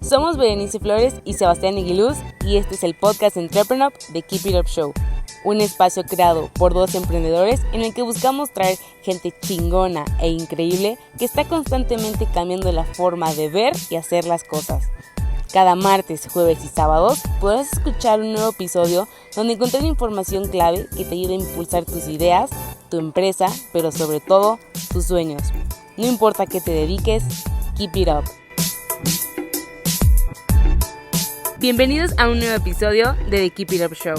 Somos Berenice Flores y Sebastián Iguiluz y este es el podcast Entrepreneur de Keep It Up Show, un espacio creado por dos emprendedores en el que buscamos traer gente chingona e increíble que está constantemente cambiando la forma de ver y hacer las cosas. Cada martes, jueves y sábados podrás escuchar un nuevo episodio donde encontrar información clave que te ayude a impulsar tus ideas, tu empresa, pero sobre todo tus sueños. No importa qué te dediques, keep it up. Bienvenidos a un nuevo episodio de The Keep It Up Show.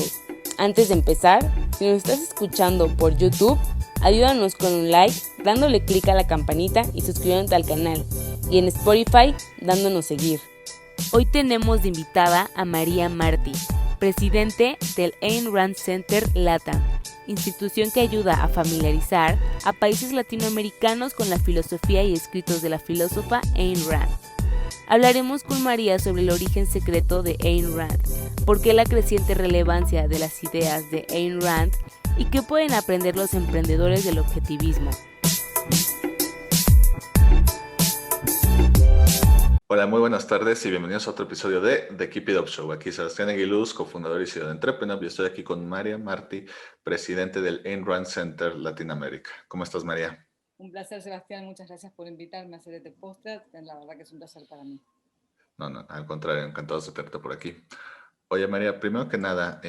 Antes de empezar, si nos estás escuchando por YouTube, ayúdanos con un like, dándole clic a la campanita y suscribiéndote al canal. Y en Spotify, dándonos seguir. Hoy tenemos de invitada a María Martí, presidente del Ayn Rand Center LATAM, institución que ayuda a familiarizar a países latinoamericanos con la filosofía y escritos de la filósofa Ayn Rand. Hablaremos con María sobre el origen secreto de Ayn Rand, por qué la creciente relevancia de las ideas de Ayn Rand y qué pueden aprender los emprendedores del objetivismo. Hola, muy buenas tardes y bienvenidos a otro episodio de The Keep It Up Show. Aquí Sebastián Iguiluz, cofundador y CEO de Entrepreneur, y estoy aquí con María Martí, presidente del Ayn Rand Center Latinoamérica. ¿Cómo estás, María? Un placer, Sebastián. Muchas gracias por invitarme a hacer este podcast. La verdad que es un placer para mí. No, al contrario, encantado de tenerte por aquí. Oye, María, primero que nada,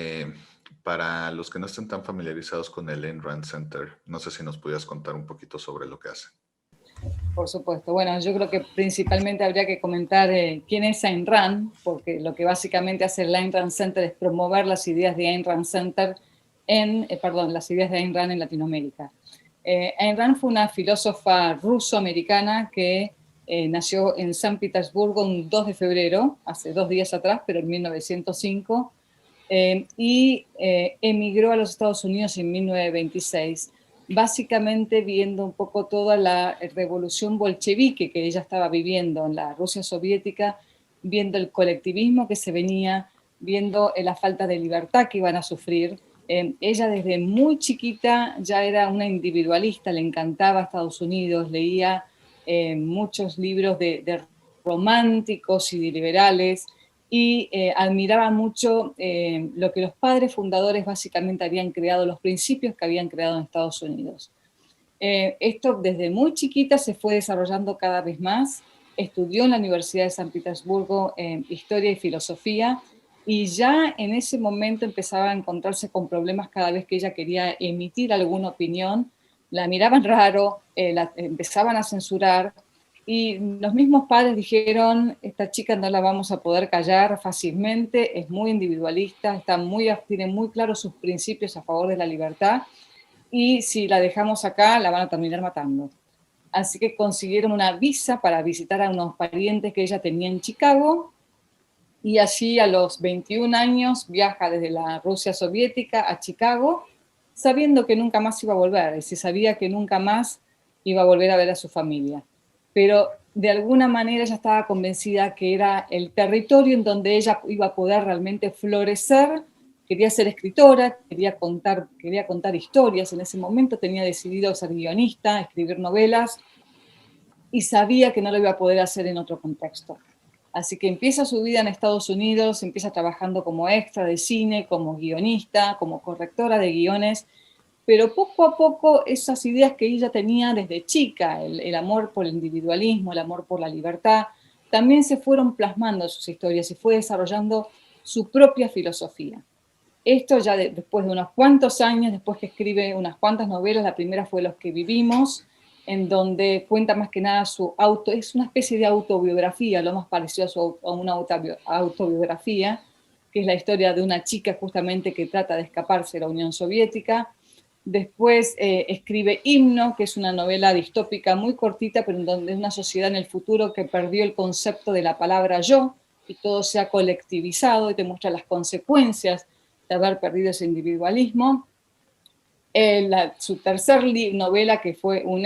para los que no estén tan familiarizados con el Ayn Rand Center, no sé si nos pudieras contar un poquito sobre lo que hacen. Por supuesto. Bueno, yo creo que principalmente habría que comentar quién es Ayn Rand, porque lo que básicamente hace el Ayn Rand Center es promover las ideas de Ayn Rand Center las ideas de Ayn Rand en Latinoamérica. Ayn Rand fue una filósofa ruso-americana que nació en San Petersburgo un 2 de febrero, hace 2 días atrás, pero en 1905, y emigró a los Estados Unidos en 1926, básicamente viendo un poco toda la revolución bolchevique que ella estaba viviendo en la Rusia soviética, viendo el colectivismo que se venía, viendo la falta de libertad que iban a sufrir. Ella desde muy chiquita ya era una individualista, le encantaba Estados Unidos, leía muchos libros de románticos y de liberales, y admiraba mucho lo que los padres fundadores básicamente habían creado, los principios que habían creado en Estados Unidos. Esto desde muy chiquita se fue desarrollando cada vez más. Estudió en la Universidad de San Petersburgo Historia y Filosofía, y ya en ese momento empezaba a encontrarse con problemas cada vez que ella quería emitir alguna opinión. La miraban raro, la empezaban a censurar, y los mismos padres dijeron, esta chica no la vamos a poder callar fácilmente, es muy individualista, tiene muy claros sus principios a favor de la libertad, y si la dejamos acá la van a terminar matando. Así que consiguieron una visa para visitar a unos parientes que ella tenía en Chicago, y allí a los 21 años viaja desde la Rusia soviética a Chicago, sabiendo que nunca más iba a volver, es decir, sabía que nunca más iba a volver a ver a su familia. Pero de alguna manera ella estaba convencida que era el territorio en donde ella iba a poder realmente florecer. Quería ser escritora, quería contar historias. En ese momento tenía decidido ser guionista, escribir novelas, y sabía que no lo iba a poder hacer en otro contexto. Así que empieza su vida en Estados Unidos, empieza trabajando como extra de cine, como guionista, como correctora de guiones, pero poco a poco esas ideas que ella tenía desde chica, el amor por el individualismo, el amor por la libertad, también se fueron plasmando en sus historias y fue desarrollando su propia filosofía. Esto ya después de unos cuantos años, después que escribe unas cuantas novelas, la primera fue Los que vivimos, en donde cuenta más que nada es una especie de autobiografía, lo más parecido a una autobiografía, que es la historia de una chica justamente que trata de escaparse de la Unión Soviética. Después escribe Himno, que es una novela distópica muy cortita, pero en donde es una sociedad en el futuro que perdió el concepto de la palabra yo, y todo se ha colectivizado, y te muestra las consecuencias de haber perdido ese individualismo. Su tercer novela, que fue un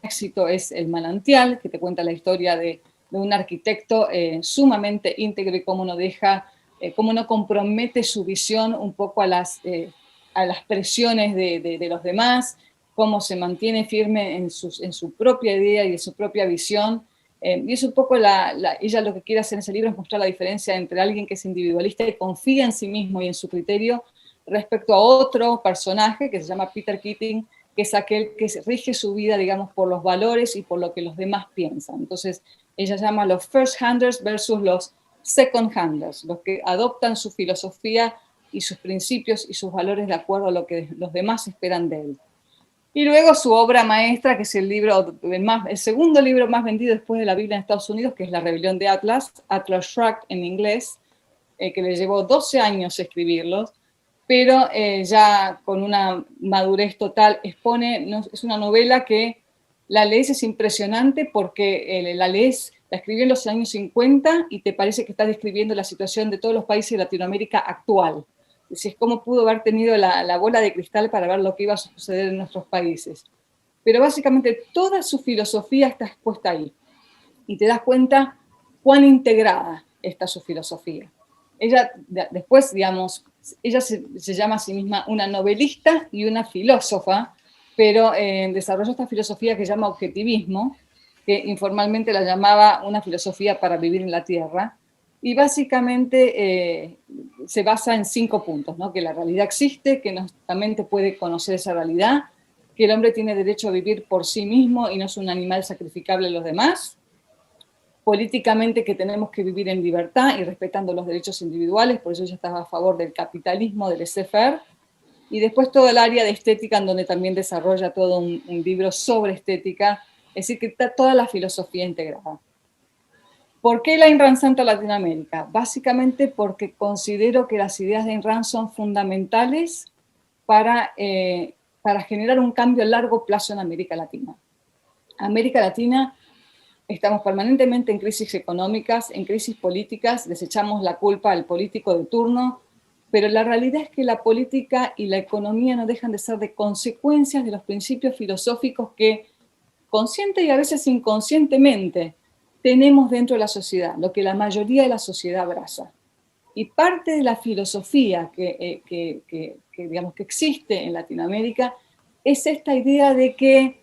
éxito, es El manantial, que te cuenta la historia de un arquitecto sumamente íntegro, y cómo no compromete su visión un poco a las presiones de los demás, cómo se mantiene firme en su propia idea y en su propia visión. Y es un poco ella lo que quiere hacer en ese libro es mostrar la diferencia entre alguien que es individualista y confía en sí mismo y en su criterio respecto a otro personaje que se llama Peter Keating, que es aquel que rige su vida, digamos, por los valores y por lo que los demás piensan. Entonces, ella llama los first-handers versus los second-handers, los que adoptan su filosofía y sus principios y sus valores de acuerdo a lo que los demás esperan de él. Y luego su obra maestra, que es el segundo libro más vendido después de la Biblia en Estados Unidos, que es La Rebelión de Atlas, Atlas Shrugged en inglés, que le llevó 12 años escribirlos, pero ya con una madurez total es una novela que la lees, es impresionante porque la escribió en los años 50 y te parece que está describiendo la situación de todos los países de Latinoamérica actual. Es cómo pudo haber tenido la bola de cristal para ver lo que iba a suceder en nuestros países. Pero básicamente toda su filosofía está expuesta ahí. Y te das cuenta cuán integrada está su filosofía. Ella después, digamos, ella se llama a sí misma una novelista y una filósofa, pero desarrolló esta filosofía que llama objetivismo, que informalmente la llamaba una filosofía para vivir en la Tierra, y básicamente se basa en 5 puntos, ¿no? Que la realidad existe, que nuestra mente puede conocer esa realidad, que el hombre tiene derecho a vivir por sí mismo y no es un animal sacrificable a los demás, políticamente que tenemos que vivir en libertad y respetando los derechos individuales, por eso ella estaba a favor del capitalismo, del laissez-faire, y después todo el área de estética, en donde también desarrolla todo un libro sobre estética, es decir, que está toda la filosofía integrada. ¿Por qué la Ayn Rand Center Latinoamérica? Básicamente porque considero que las ideas de Ayn Rand son fundamentales para generar un cambio a largo plazo en América Latina. América Latina estamos permanentemente en crisis económicas, en crisis políticas, desechamos la culpa al político de turno, pero la realidad es que la política y la economía no dejan de ser de consecuencias de los principios filosóficos que, consciente y a veces inconscientemente, tenemos dentro de la sociedad, lo que la mayoría de la sociedad abraza. Y parte de la filosofía digamos, que existe en Latinoamérica es esta idea de que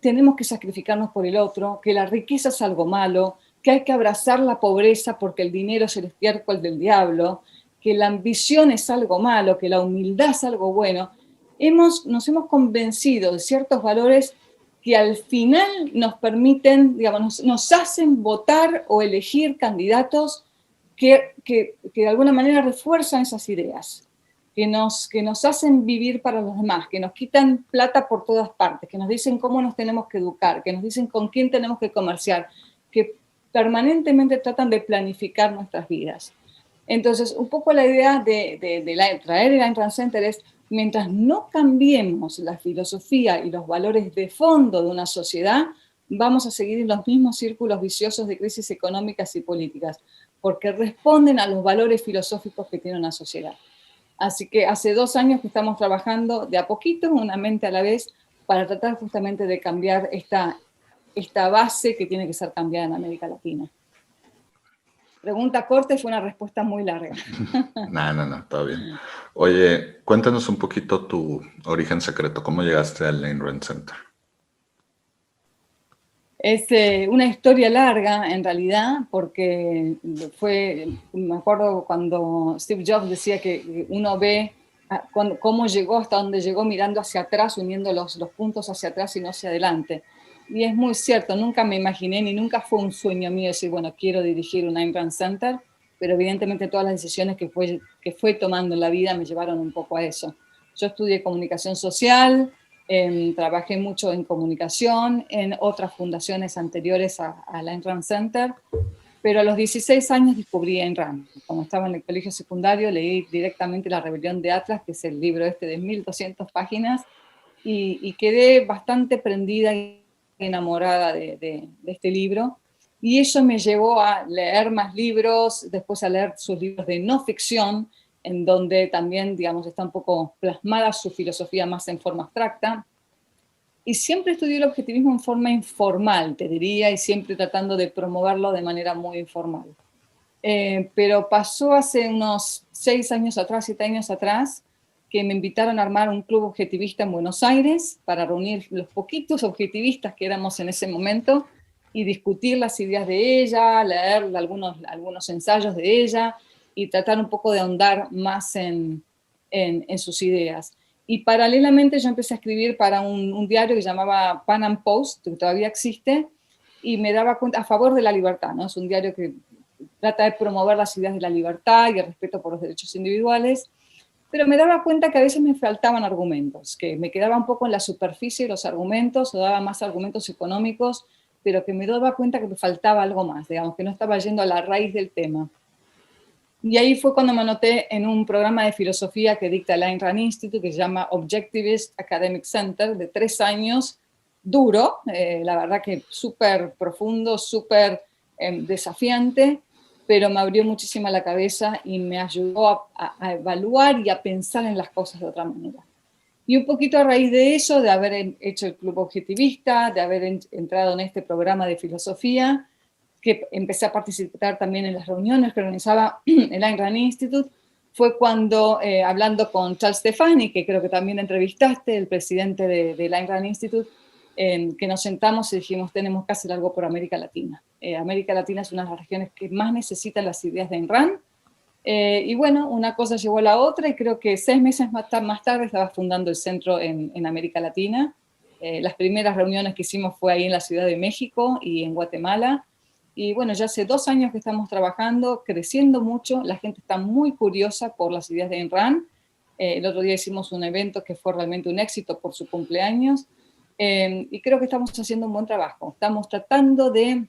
tenemos que sacrificarnos por el otro, que la riqueza es algo malo, que hay que abrazar la pobreza porque el dinero es el estiércol del diablo, que la ambición es algo malo, que la humildad es algo bueno. Nos hemos convencido de ciertos valores que al final nos permiten, digamos, nos hacen votar o elegir candidatos que de alguna manera refuerzan esas ideas, que nos hacen vivir para los demás, que nos quitan plata por todas partes, que nos dicen cómo nos tenemos que educar, que nos dicen con quién tenemos que comerciar, que permanentemente tratan de planificar nuestras vidas. Entonces, un poco la idea de traer el Ayn Rand Center es, mientras no cambiemos la filosofía y los valores de fondo de una sociedad, vamos a seguir en los mismos círculos viciosos de crisis económicas y políticas, porque responden a los valores filosóficos que tiene una sociedad. Así que hace 2 años que estamos trabajando de a poquito, una mente a la vez, para tratar justamente de cambiar esta base que tiene que ser cambiada en América Latina. Pregunta corta y fue una respuesta muy larga. No, todo bien. Oye, cuéntanos un poquito tu origen secreto. ¿Cómo llegaste al Ayn Rand Center? Es una historia larga, en realidad, porque me acuerdo cuando Steve Jobs decía que uno ve cómo llegó hasta donde llegó mirando hacia atrás, uniendo los puntos hacia atrás y no hacia adelante. Y es muy cierto, nunca me imaginé, ni nunca fue un sueño mío decir, bueno, quiero dirigir un Ayn Rand Center, pero evidentemente todas las decisiones que fue tomando en la vida me llevaron un poco a eso. Yo estudié comunicación social, trabajé mucho en comunicación, en otras fundaciones anteriores a la Ayn Rand Center, pero a los 16 años descubrí Ayn Rand. Cuando estaba en el colegio secundario leí directamente La Rebelión de Atlas, que es el libro de 1200 páginas, y quedé bastante prendida y enamorada de este libro, y eso me llevó a leer más libros, después a leer sus libros de no ficción, en donde también, digamos, está un poco plasmada su filosofía más en forma abstracta, y siempre estudié el objetivismo en forma informal, te diría, y siempre tratando de promoverlo de manera muy informal. Pero pasó hace unos 6 años atrás, 7 años atrás, que me invitaron a armar un club objetivista en Buenos Aires para reunir los poquitos objetivistas que éramos en ese momento y discutir las ideas de ella, leer algunos ensayos de ella y tratar un poco de ahondar más en sus ideas. Y paralelamente yo empecé a escribir para un diario que llamaba Pan Am Post, que todavía existe, y me daba cuenta a favor de la libertad, ¿no? Es un diario que trata de promover las ideas de la libertad y el respeto por los derechos individuales, pero me daba cuenta que a veces me faltaban argumentos, que me quedaba un poco en la superficie de los argumentos, o daba más argumentos económicos, pero que me daba cuenta que me faltaba algo más, digamos, que no estaba yendo a la raíz del tema. Y ahí fue cuando me anoté en un programa de filosofía que dicta el Ayn Rand Institute, que se llama Objectivist Academic Center, de 3 años, duro, la verdad que súper profundo, súper desafiante, pero me abrió muchísimo la cabeza y me ayudó a evaluar y a pensar en las cosas de otra manera. Y un poquito a raíz de eso, de haber hecho el Club Objetivista, de haber entrado en este programa de filosofía, que empecé a participar también en las reuniones que organizaba el Ayn Rand Institute, fue cuando, hablando con Charles Stefani, que creo que también entrevistaste, el presidente del Ayn Rand Institute, que nos sentamos y dijimos, tenemos que hacer algo por América Latina. América Latina es una de las regiones que más necesita las ideas de Ayn Rand. Y bueno, una cosa llevó a la otra y creo que 6 meses más tarde estaba fundando el centro en América Latina. Las primeras reuniones que hicimos fue ahí en la Ciudad de México y en Guatemala. Y bueno, ya hace 2 años que estamos trabajando, creciendo mucho, la gente está muy curiosa por las ideas de Ayn Rand. El otro día hicimos un evento que fue realmente un éxito por su cumpleaños. Y creo que estamos haciendo un buen trabajo. Estamos tratando de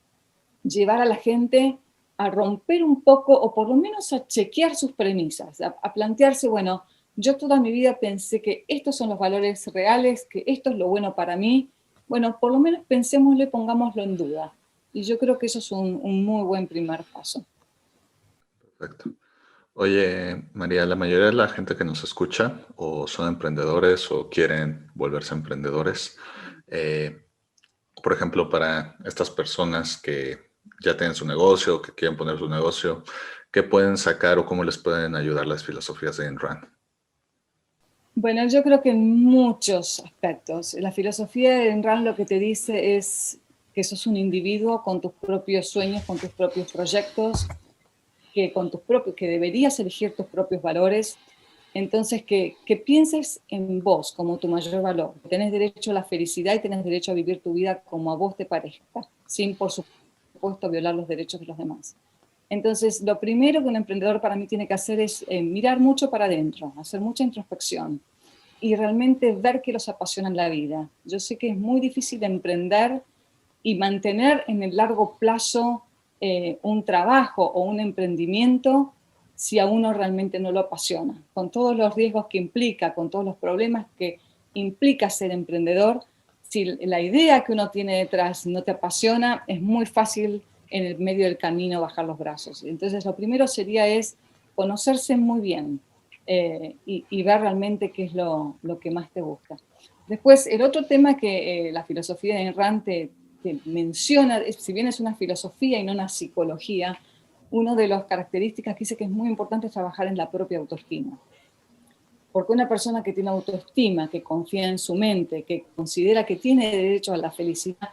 llevar a la gente a romper un poco, o por lo menos a chequear sus premisas, a plantearse, bueno, yo toda mi vida pensé que estos son los valores reales, que esto es lo bueno para mí. Bueno, por lo menos pensémoslo y pongámoslo en duda. Y yo creo que eso es un muy buen primer paso. Perfecto. Oye, María, la mayoría de la gente que nos escucha o son emprendedores o quieren volverse emprendedores. Por ejemplo, para estas personas que ya tienen su negocio, que quieren poner su negocio, ¿qué pueden sacar o cómo les pueden ayudar las filosofías de Ayn Rand? Bueno, yo creo que en muchos aspectos. La filosofía de Ayn Rand lo que te dice es que sos un individuo con tus propios sueños, con tus propios proyectos, que deberías elegir tus propios valores. Entonces, que pienses en vos como tu mayor valor. Tenés derecho a la felicidad y tenés derecho a vivir tu vida como a vos te parezca, sin, por supuesto, violar los derechos de los demás. Entonces, lo primero que un emprendedor para mí tiene que hacer es mirar mucho para adentro, hacer mucha introspección y realmente ver qué los apasiona en la vida. Yo sé que es muy difícil emprender y mantener en el largo plazo un trabajo o un emprendimiento si a uno realmente no lo apasiona, con todos los riesgos que implica, con todos los problemas que implica ser emprendedor. Si la idea que uno tiene detrás no te apasiona, es muy fácil en el medio del camino bajar los brazos. Entonces, lo primero sería es conocerse muy bien y ver realmente qué es lo que más te gusta. Después, el otro tema que la filosofía de Ayn Rand te menciona, si bien es una filosofía y no una psicología, una de las características que dice que es muy importante es trabajar en la propia autoestima. Porque una persona que tiene autoestima, que confía en su mente, que considera que tiene derecho a la felicidad,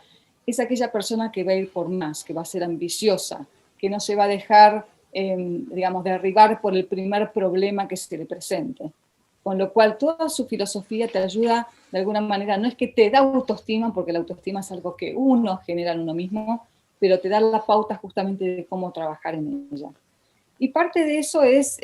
es aquella persona que va a ir por más, que va a ser ambiciosa, que no se va a dejar, digamos, derribar por el primer problema que se le presente. Con lo cual, toda su filosofía te ayuda, de alguna manera, no es que te da autoestima, porque la autoestima es algo que uno genera en uno mismo, pero te da la pauta justamente de cómo trabajar en ella. Y parte de eso es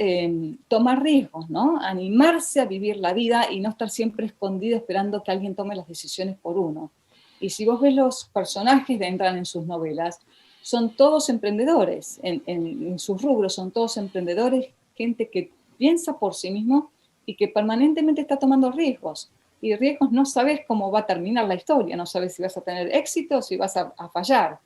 tomar riesgos, ¿no? Animarse a vivir la vida y no estar siempre escondido esperando que alguien tome las decisiones por uno. Y si vos ves los personajes que entran en sus novelas, son todos emprendedores, en sus rubros son todos emprendedores, gente que piensa por sí mismo y que permanentemente está tomando riesgos. Y riesgos no sabes cómo va a terminar la historia, no sabes si vas a tener éxito o si vas a fallar.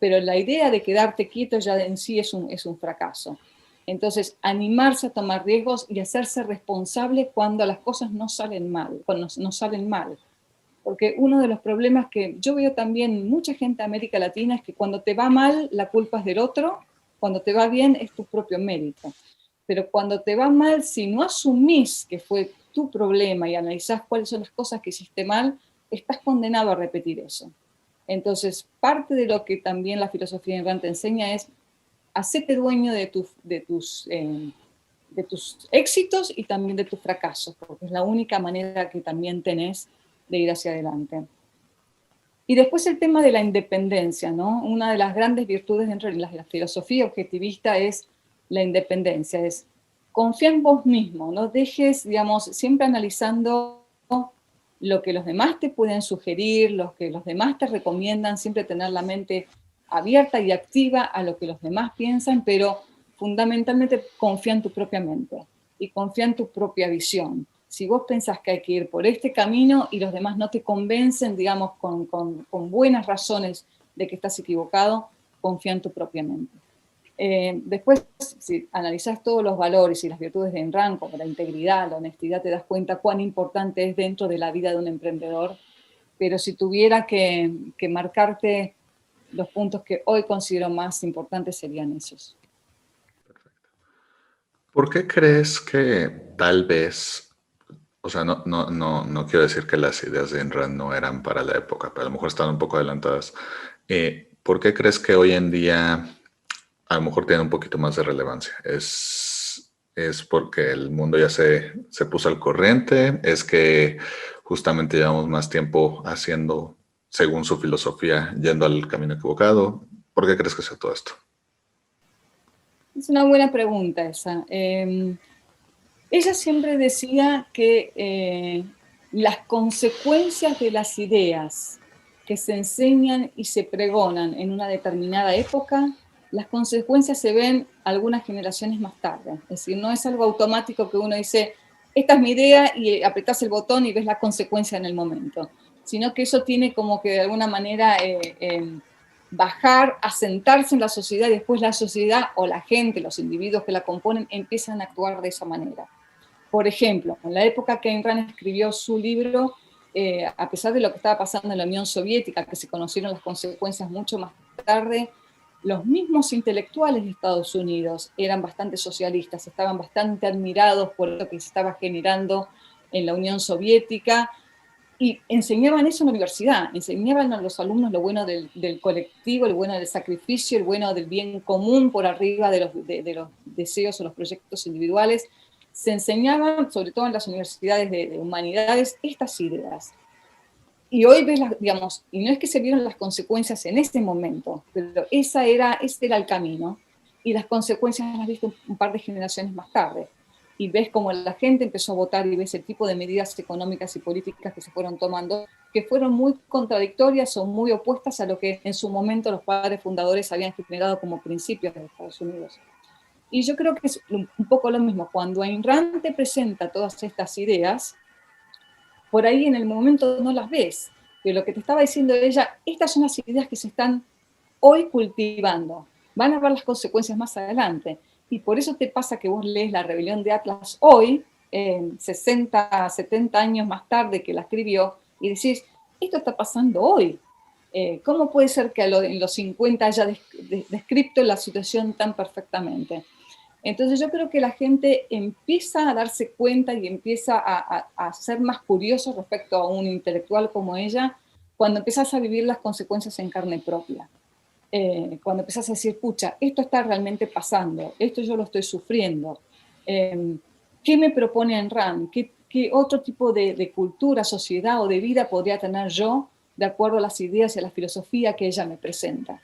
Pero la idea de quedarte quieto ya en sí es un fracaso. Entonces, animarse a tomar riesgos y hacerse responsable cuando las cosas no salen mal, cuando no salen mal. Porque uno de los problemas que yo veo también mucha gente de América Latina es que cuando te va mal, la culpa es del otro, cuando te va bien es tu propio mérito. Pero cuando te va mal, si no asumís que fue tu problema y analizás cuáles son las cosas que hiciste mal, estás condenado a repetir eso. Entonces, parte de lo que también la filosofía de Ayn Rand te enseña es hacerte dueño de tus éxitos y también de tus fracasos, porque es la única manera que también tenés de ir hacia adelante. Y después el tema de la independencia, ¿no? Una de las grandes virtudes dentro de la filosofía objetivista es la independencia, es confía en vos mismo, no dejes, digamos, siempre analizando lo que los demás te pueden sugerir, lo que los demás te recomiendan, siempre tener la mente abierta y activa a lo que los demás piensan, pero fundamentalmente confía en tu propia mente y confía en tu propia visión. Si vos pensás que hay que ir por este camino y los demás no te convencen, digamos, con buenas razones de que estás equivocado, confía en tu propia mente. Después, si analizás todos los valores y las virtudes de Ayn Rand, como la integridad, la honestidad, te das cuenta cuán importante es dentro de la vida de un emprendedor. Pero si tuviera que marcarte los puntos que hoy considero más importantes, serían esos. Perfecto. ¿Por qué crees que tal vez, o sea, no quiero decir que las ideas de Ayn Rand no eran para la época, pero a lo mejor están un poco adelantadas? ¿Por qué crees que hoy en día a lo mejor tiene un poquito más de relevancia? ¿Es porque el mundo ya se puso al corriente? ¿Es que justamente llevamos más tiempo haciendo, según su filosofía, yendo al camino equivocado? ¿Por qué crees que sea todo esto? Es una buena pregunta esa. Ella siempre decía que las consecuencias de las ideas que se enseñan y se pregonan en una determinada época, las consecuencias se ven algunas generaciones más tarde. Es decir, no es algo automático que uno dice, esta es mi idea y apretás el botón y ves la consecuencia en el momento, sino que eso tiene como que de alguna manera bajar, asentarse en la sociedad y después la sociedad o la gente, los individuos que la componen, empiezan a actuar de esa manera. Por ejemplo, en la época que Ayn Rand escribió su libro, a pesar de lo que estaba pasando en la Unión Soviética, que se conocieron las consecuencias mucho más tarde, los mismos intelectuales de Estados Unidos eran bastante socialistas, estaban bastante admirados por lo que se estaba generando en la Unión Soviética y enseñaban eso en la universidad, enseñaban a los alumnos lo bueno del colectivo, lo bueno del sacrificio, el bueno del bien común por arriba de los deseos o los proyectos individuales. Se enseñaban, sobre todo en las universidades de humanidades, estas ideas. Y hoy ves, digamos, y no es que se vieron las consecuencias en ese momento, pero ese era el camino, y las consecuencias las viste un par de generaciones más tarde. Y ves cómo la gente empezó a votar y ves el tipo de medidas económicas y políticas que se fueron tomando, que fueron muy contradictorias o muy opuestas a lo que en su momento los padres fundadores habían generado como principios de Estados Unidos. Y yo creo que es un poco lo mismo. Cuando Ayn Rand te presenta todas estas ideas, por ahí en el momento no las ves, pero lo que te estaba diciendo ella, estas son las ideas que se están hoy cultivando, van a ver las consecuencias más adelante, y por eso te pasa que vos lees La Rebelión de Atlas hoy, 60, 70 años más tarde que la escribió, y decís, esto está pasando hoy. ¿Cómo puede ser que en los 50 haya descrito la situación tan perfectamente? Entonces yo creo que la gente empieza a darse cuenta y empieza a ser más curioso respecto a un intelectual como ella cuando empiezas a vivir las consecuencias en carne propia. Cuando empiezas a decir, pucha, esto está realmente pasando, esto yo lo estoy sufriendo. ¿Qué me propone Ayn Rand? ¿Qué otro tipo de cultura, sociedad o de vida podría tener yo de acuerdo a las ideas y a la filosofía que ella me presenta?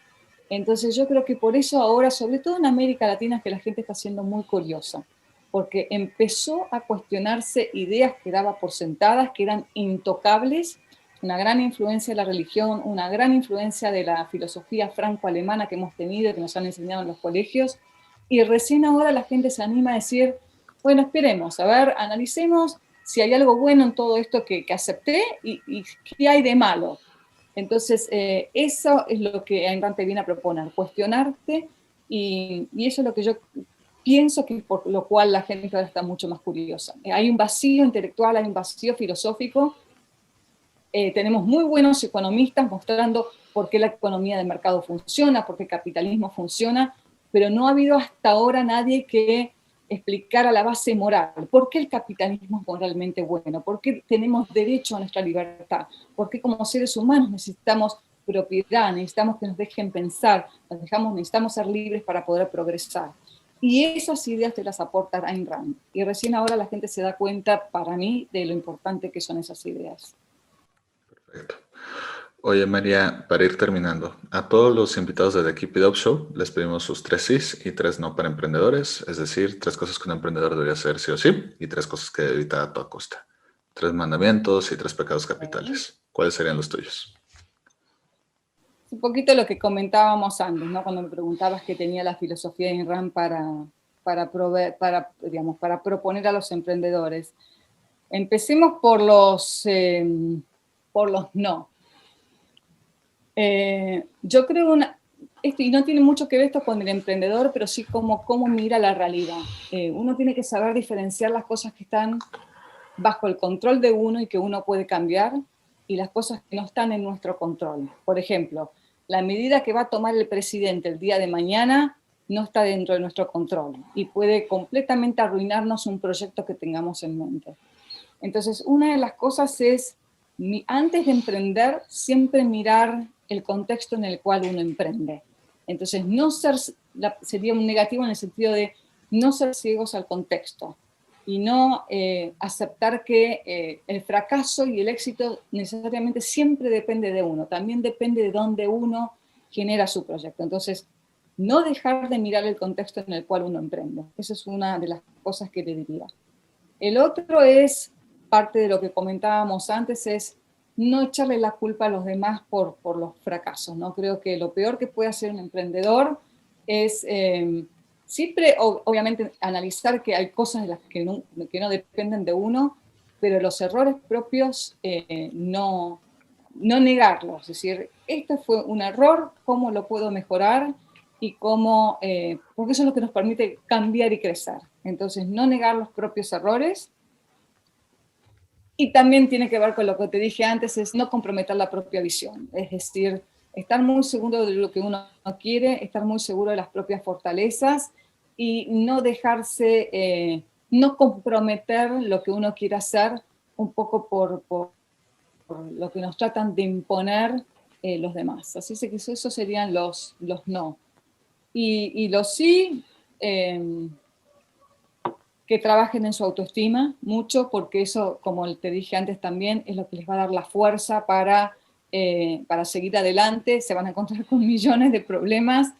Entonces yo creo que por eso ahora, sobre todo en América Latina, es que la gente está siendo muy curiosa, porque empezó a cuestionarse ideas que daba por sentadas, que eran intocables, una gran influencia de la religión, una gran influencia de la filosofía franco-alemana que hemos tenido, que nos han enseñado en los colegios, y recién ahora la gente se anima a decir, bueno, esperemos, a ver, analicemos si hay algo bueno en todo esto que acepté y qué hay de malo. Entonces, eso es lo que Ayn Rand te viene a proponer, cuestionarte, y eso es lo que yo pienso que es por lo cual la gente ahora está mucho más curiosa. Hay un vacío intelectual, hay un vacío filosófico. Tenemos muy buenos economistas mostrando por qué la economía de mercado funciona, por qué el capitalismo funciona, pero no ha habido hasta ahora nadie que explicar a la base moral, ¿por qué el capitalismo es moralmente bueno? ¿Por qué tenemos derecho a nuestra libertad? ¿Por qué como seres humanos necesitamos propiedad, necesitamos que nos dejen pensar, necesitamos ser libres para poder progresar? Y esas ideas te las aporta Ayn Rand. Y recién ahora la gente se da cuenta, para mí, de lo importante que son esas ideas. Perfecto. Oye, María, para ir terminando, a todos los invitados de The Keep It Up Show les pedimos sus 3 sís y 3 no para emprendedores, es decir, 3 cosas que un emprendedor debería hacer sí o sí y 3 cosas que debe evitar a toda costa. 3 mandamientos y 3 pecados capitales. ¿Cuáles serían los tuyos? Un poquito lo que comentábamos antes, ¿no? Cuando me preguntabas qué tenía la filosofía de Ayn Rand digamos, para proponer a los emprendedores. Empecemos por los no. Yo creo esto, y no tiene mucho que ver esto con el emprendedor, pero sí cómo mira la realidad. Uno tiene que saber diferenciar las cosas que están bajo el control de uno y que uno puede cambiar, y las cosas que no están en nuestro control. Por ejemplo, la medida que va a tomar el presidente el día de mañana no está dentro de nuestro control y puede completamente arruinarnos un proyecto que tengamos en mente. Entonces, una de las cosas es, antes de emprender, siempre mirar el contexto en el cual uno emprende. Entonces, sería un negativo en el sentido de no ser ciegos al contexto y no aceptar que el fracaso y el éxito necesariamente siempre depende de uno, también depende de dónde uno genera su proyecto. Entonces, no dejar de mirar el contexto en el cual uno emprende. Esa es una de las cosas que le diría. El otro es, parte de lo que comentábamos antes, es no echarle la culpa a los demás por los fracasos, ¿no? Creo que lo peor que puede hacer un emprendedor es siempre, obviamente, analizar que hay cosas de las que no dependen de uno, pero los errores propios no negarlos. Es decir, este fue un error, ¿cómo lo puedo mejorar? Y cómo, porque eso es lo que nos permite cambiar y crecer. Entonces, no negar los propios errores. Y también tiene que ver con lo que te dije antes, es no comprometer la propia visión. Es decir, estar muy seguro de lo que uno quiere, estar muy seguro de las propias fortalezas y no dejarse, no comprometer lo que uno quiere hacer un poco por lo que nos tratan de imponer los demás. Así que esos serían los no. Y los sí, que trabajen en su autoestima mucho, porque eso, como te dije antes también, es lo que les va a dar la fuerza para seguir adelante. Se van a encontrar con millones de problemas.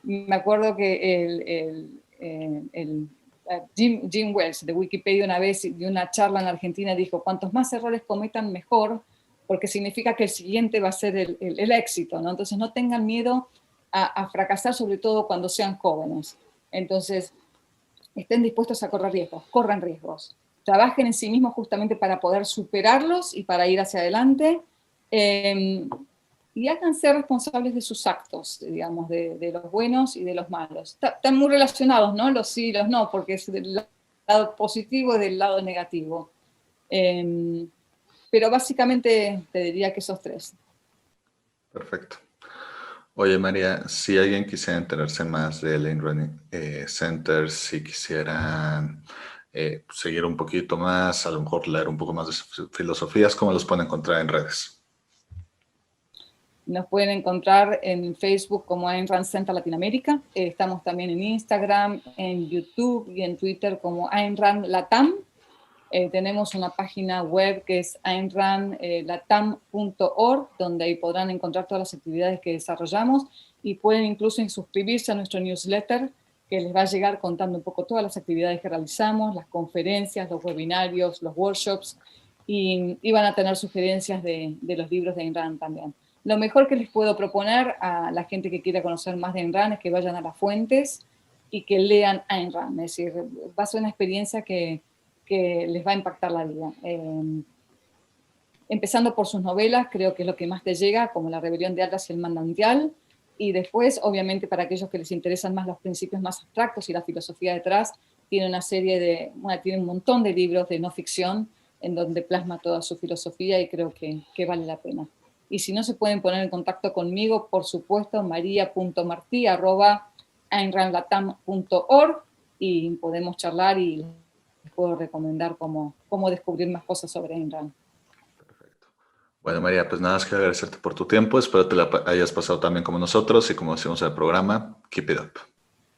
Me acuerdo que Jim Wells de Wikipedia una vez dio una charla en Argentina, dijo, cuantos más errores cometan, mejor, porque significa que el siguiente va a ser el éxito, ¿no? Entonces no tengan miedo a fracasar, sobre todo cuando sean jóvenes. Entonces, estén dispuestos a correr riesgos, corran riesgos. Trabajen en sí mismos justamente para poder superarlos y para ir hacia adelante. Y háganse responsables de sus actos, digamos, de los buenos y de los malos. Están muy relacionados, ¿no? Los sí y los no, porque es del lado positivo y del lado negativo. Pero básicamente te diría que esos 3. Perfecto. Oye, María, si alguien quisiera enterarse más del Ayn Rand Center, si quisieran seguir un poquito más, a lo mejor leer un poco más de sus filosofías, ¿cómo los pueden encontrar en redes? Nos pueden encontrar en Facebook como Ayn Rand Center Latinoamérica. Estamos también en Instagram, en YouTube y en Twitter como Ayn Rand Latam. Tenemos una página web que es aynrandlatam.org, donde ahí podrán encontrar todas las actividades que desarrollamos y pueden incluso suscribirse a nuestro newsletter, que les va a llegar contando un poco todas las actividades que realizamos, las conferencias, los webinarios, los workshops, y van a tener sugerencias de los libros de Ayn Rand también. Lo mejor que les puedo proponer a la gente que quiera conocer más de Ayn Rand es que vayan a las fuentes y que lean Ayn Rand. Es decir, va a ser una experiencia que les va a impactar la vida. Empezando por sus novelas, creo que es lo que más te llega, como La rebelión de Atlas y El manantial, y después, obviamente, para aquellos que les interesan más los principios más abstractos y la filosofía detrás, tiene tiene un montón de libros de no ficción en donde plasma toda su filosofía y creo que vale la pena. Y si no, se pueden poner en contacto conmigo, por supuesto, maria.marti@aynrandlatam.org, y podemos charlar y les puedo recomendar cómo descubrir más cosas sobre Ayn Rand. Perfecto. Bueno, María, pues nada más que agradecerte por tu tiempo. Espero te la hayas pasado también como nosotros y como decimos en el programa, keep it up.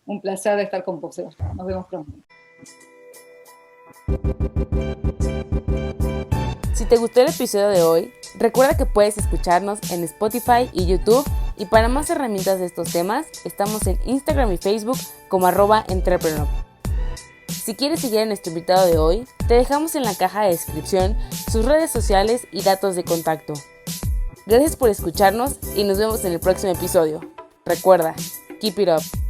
Un placer de estar con vos, Sebastián. Nos vemos pronto. Si te gustó el episodio de hoy, recuerda que puedes escucharnos en Spotify y YouTube, y para más herramientas de estos temas, estamos en Instagram y Facebook como @entrepreneur. Si quieres seguir a nuestro invitado de hoy, te dejamos en la caja de descripción sus redes sociales y datos de contacto. Gracias por escucharnos y nos vemos en el próximo episodio. Recuerda, keep it up.